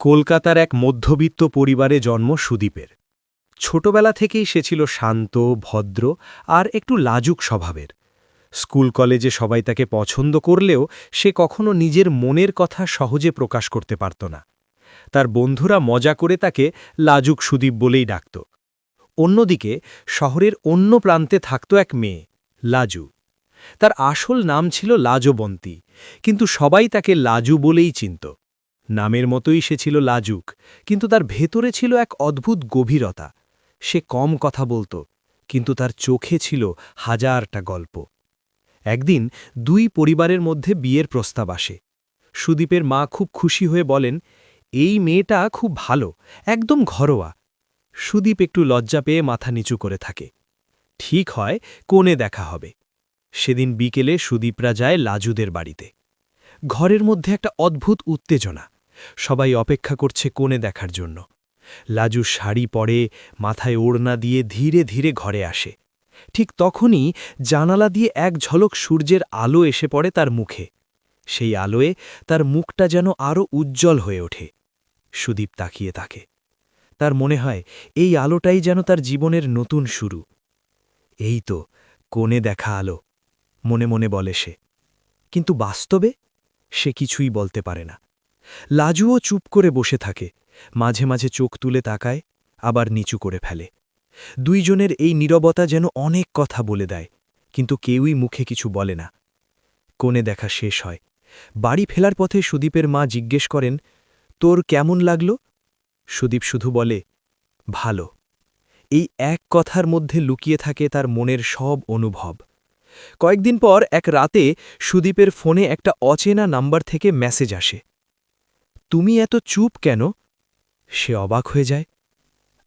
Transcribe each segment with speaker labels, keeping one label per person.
Speaker 1: কলকাতার এক মধ্যবিত্ত পরিবারে জন্ম সুদীপের। ছোটবেলা থেকেই সে ছিল শান্ত, ভদ্র আর একটু লাজুক স্বভাবের। স্কুল কলেজে সবাই তাকে পছন্দ করলেও সে কখনো নিজের মনের কথা সহজে প্রকাশ করতে পারত না। তার বন্ধুরা মজা করে তাকে লাজুক সুদীপ বলেই ডাকত। অন্যদিকে শহরের অন্য প্রান্তে থাকত এক মেয়ে, লাজু। তার আসল নাম ছিল লাজবন্তী, কিন্তু সবাই তাকে লাজু বলেই চিনত। নামের মতোই সে ছিল লাজুক, কিন্তু তার ভেতরে ছিল এক অদ্ভুত গভীরতা। সে কম কথা বলত, কিন্তু তার চোখে ছিল হাজারটা গল্প। একদিন দুই পরিবারের মধ্যে বিয়ের প্রস্তাব আসে। সুদীপের মা খুব খুশি হয়ে বলেন, এই মেয়েটা খুব ভালো, একদম ঘরোয়া। সুদীপ একটু লজ্জা পেয়ে মাথা নিচু করে থাকে। ঠিক হয়, কোণে দেখা হবে। সেদিন বিকেলে সুদীপরা যায় লাজুদের বাড়িতে। ঘরের মধ্যে একটা অদ্ভুত উত্তেজনা। সবাই অপেক্ষা করছে কোণে দেখার জন্য। লাজু শাড়ি পরে, মাথায় ওড়না দিয়ে ধীরে ধীরে ঘরে আসে। ঠিক তখনই জানালা দিয়ে এক ঝলক সূর্যের আলো এসে পড়ে তার মুখে। সেই আলোয় তার মুখটা যেন আরও উজ্জ্বল হয়ে ওঠে। সুদীপ তাকিয়ে থাকে। তার মনে হয় এই আলোটাই যেন তার জীবনের নতুন শুরু। এই তো কোণে দেখা আলো, মনে মনে বলে সে। কিন্তু বাস্তবে সে কিছুই বলতে পারে না। লাজুও চুপ করে বসে থাকে, মাঝে মাঝে চোখ তুলে তাকায়, আবার নিচু করে ফেলে। দুইজনের এই নীরবতা যেন অনেক কথা বলে দেয়, কিন্তু কেউই মুখে কিছু বলে না। কোণে দেখা শেষ হয়। বাড়ি ফেরার পথে সুদীপের মা জিজ্ঞেস করেন, তোর কেমন লাগল? সুদীপ শুধু বলে, ভালো। এই এক কথার মধ্যে লুকিয়ে থাকে তার মনের সব অনুভব। কয়েকদিন পর এক রাতে সুদীপের ফোনে একটা অচেনা নাম্বার থেকে মেসেজ আসে। তুমি এত চুপ কেন? সে অবাক হয়ে যায়।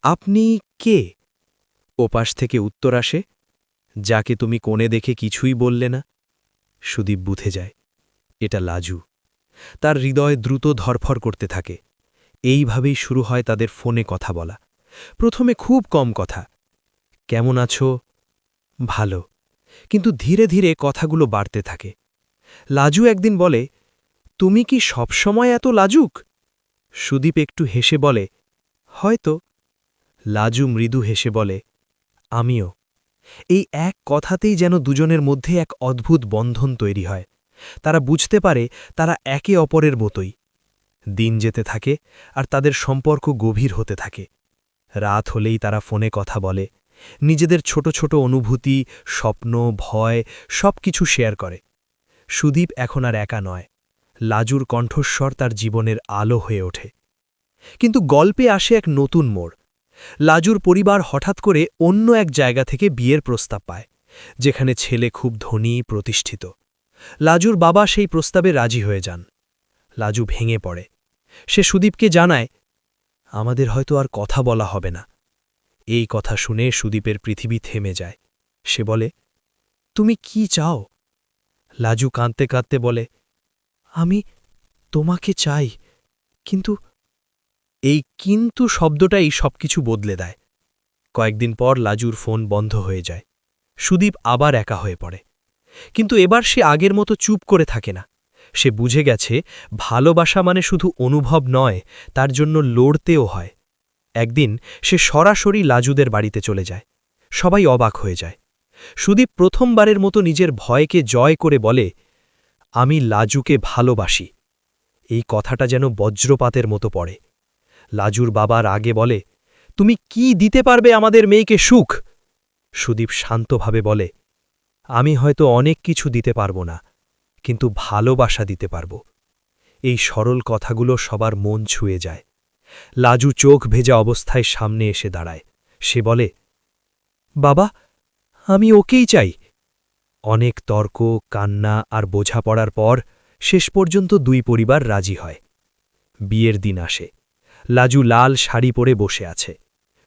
Speaker 1: আপনি কে? ওপাশ থেকে উত্তর আসে, যাকে তুমি কোণে দেখে কিছুই বললে না। সুদীপ বুঝে যায়, এটা লাজু। তার হৃদয় দ্রুত ধরফর করতে থাকে। এইভাবেই শুরু হয় তাদের ফোনে কথা বলা। প্রথমে খুব কম কথা। কেমন আছো? ভালো। কিন্তু ধীরে ধীরে কথাগুলো বাড়তে থাকে। লাজু একদিন বলে, তুমি কি সবসময় এত লাজুক? সুদীপ একটু হেসে বলে, হয়তো। লাজু মৃদু হেসে বলে, আমিও। এই এক কথাতেই যেন দুজনের মধ্যে এক অদ্ভুত বন্ধন তৈরি হয়। তারা বুঝতে পারে তারা একে অপরের মতোই। দিন যেতে থাকে আর তাদের সম্পর্ক গভীর হতে থাকে। রাত হলেই তারা ফোনে কথা বলে, নিজেদের ছোট ছোট অনুভূতি, স্বপ্ন, ভয় সব কিছু শেয়ার করে। সুদীপ এখন আর একা নয়। লাজুর কণ্ঠস্বর তার জীবনের আলো হয়ে ওঠে। কিন্তু গল্পে আসে এক নতুন মোড়। লাজুর পরিবার হঠাৎ করে অন্য এক জায়গা থেকে বিয়ের প্রস্তাব পায়, যেখানে ছেলে খুব ধনী, প্রতিষ্ঠিত। লাজুর বাবা সেই প্রস্তাবে রাজি হয়ে যান। লাজু ভেঙে পড়ে। সে সুদীপকে জানায়, আমাদের হয়তো আর কথা বলা হবে না। এই কথা শুনে সুদীপের পৃথিবী থেমে যায়। সে বলে, তুমি কি চাও? লাজু কাঁদতে কাঁদতে বলে, আমি তোমাকে চাই, কিন্তু এই কিন্তু শব্দটাই সবকিছু বদলে দেয়। কয়েকদিন পর লাজুর ফোন বন্ধ হয়ে যায়। সুদীপ আবার একা হয়ে পড়ে। কিন্তু এবার সে আগের মতো চুপ করে থাকে না। সে বুঝে গেছে ভালোবাসা মানে শুধু অনুভব নয়, তার জন্য লড়তেও হয়। একদিন সে সরাসরি লাজুদের বাড়িতে চলে যায়। সবাই অবাক হয়ে যায়। সুদীপ প্রথমবারের মতো নিজের ভয়কে জয় করে বলে, আমি লাজুকে ভালোবাসি। এই কথাটা যেন বজ্রপাতের মতো পড়ে। লাজুর বাবার আগে বলে, তুমি কি দিতে পারবে আমাদের মেয়েকে সুখ? সুদীপ শান্তভাবে বলে, আমি হয়তো অনেক কিছু দিতে পারব না, কিন্তু ভালোবাসা দিতে পারব। এই সরল কথাগুলো সবার মন ছুঁয়ে যায়। লাজু চোখ ভেজা অবস্থায় সামনে এসে দাঁড়ায়। সে বলে, বাবা, আমি ওকেই চাই। অনেক তর্ক, কান্না আর বোঝাপড়ার পর শেষ পর্যন্ত দুই পরিবার রাজি হয়। বিয়ের দিন আসে। লাজু লাল শাড়ি পরে বসে আছে।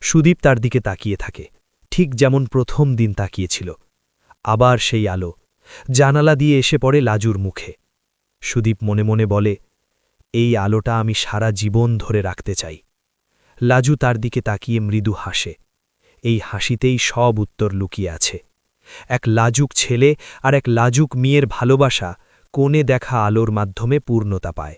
Speaker 1: সুদীপ তার দিকে তাকিয়ে থাকে, ঠিক যেমন প্রথম দিন তাকিয়েছিল। আবার সেই আলো জানালা দিয়ে এসে পড়ে লাজুর মুখে। সুদীপ মনে মনে বলে, এই আলোটা আমি সারা জীবন ধরে রাখতে চাই। লাজু তার দিকে তাকিয়ে মৃদু হাসে। এই হাসিতেই সব উত্তর লুকিয়ে আছে। এক লাজুক ছেলে আর এক লাজুক মেয়ের ভালোবাসা কোণে দেখা আলোর মাধ্যমে পূর্ণতা পায়।